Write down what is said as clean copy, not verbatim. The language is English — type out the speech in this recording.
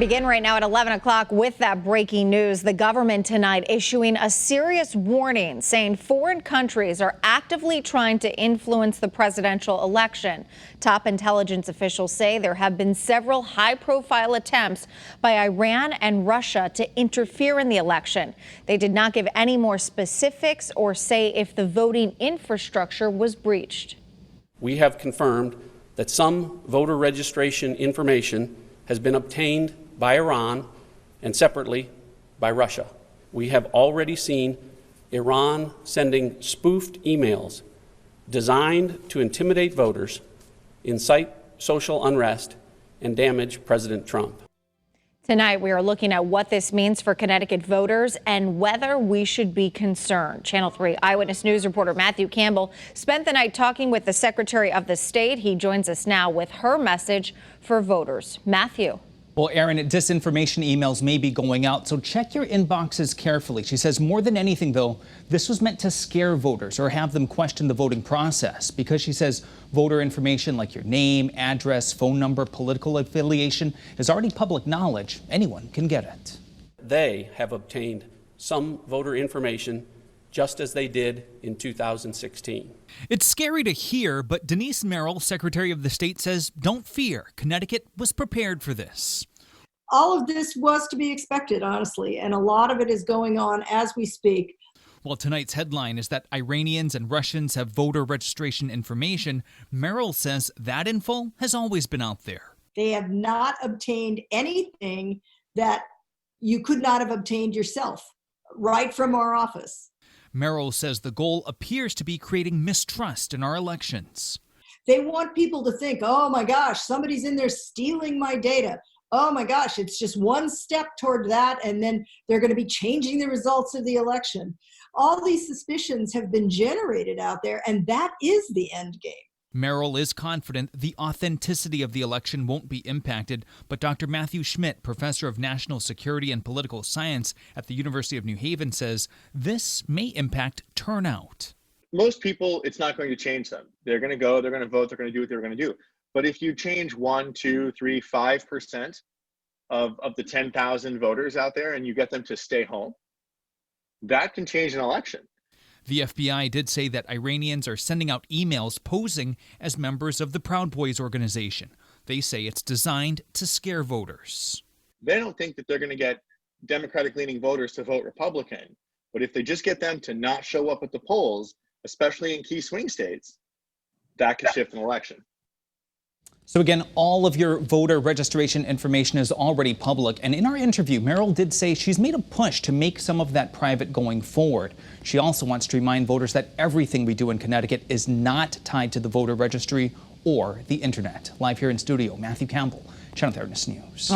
Begin right now at 11 o'clock with that breaking news. The government tonight issuing a serious warning saying foreign countries are actively trying to influence the presidential election. Top intelligence officials say there have been several high-profile attempts by Iran and Russia to interfere in the election. They did not give any more specifics or say if the voting infrastructure was breached. We have confirmed that some voter registration information has been obtained by Iran and separately by Russia. We have already seen Iran sending spoofed emails designed to intimidate voters, incite social unrest, and damage President Trump. Tonight, we are looking at what this means for Connecticut voters and whether we should be concerned. Channel 3 Eyewitness News reporter Matthew Campbell spent the night talking with the Secretary of the State. He joins us now with her message for voters. Matthew. Well, Aaron, disinformation emails may be going out, so check your inboxes carefully. She says more than anything, though, this was meant to scare voters or have them question the voting process, because she says voter information like your name, address, phone number, political affiliation is already public knowledge. Anyone can get it. They have obtained some voter information just as they did in 2016. It's scary to hear, but Denise Merrill, Secretary of the State, says don't fear. Connecticut was prepared for this. All of this was to be expected, honestly, and a lot of it is going on as we speak. While tonight's headline is that Iranians and Russians have voter registration information, Merrill says that info has always been out there. They have not obtained anything that you could not have obtained yourself, right from our office. Merrill says the goal appears to be creating mistrust in our elections. They want people to think, oh my gosh, somebody's in there stealing my data. Oh my gosh, it's just one step toward that, and then they're going to be changing the results of the election. All these suspicions have been generated out there, and that is the end game. Merrill is confident the authenticity of the election won't be impacted, but Dr. Matthew Schmidt, professor of national security and political science at the University of New Haven, says this may impact turnout. Most people, it's not going to change them. They're going to go, they're going to vote, they're going to do what they're going to do. But if you change 1, 2, 3, 5% of the 10,000 voters out there and you get them to stay home, that can change an election. The FBI did say that Iranians are sending out emails posing as members of the Proud Boys organization. They say it's designed to scare voters. They don't think that they're going to get Democratic-leaning voters to vote Republican. But if they just get them to not show up at the polls, especially in key swing states, that could shift an election. So again, all of your voter registration information is already public. And in our interview, Merrill did say she's made a push to make some of that private going forward. She also wants to remind voters that everything we do in Connecticut is not tied to the voter registry or the internet. Live here in studio, Matthew Campbell, Channel 3 Eyewitness News.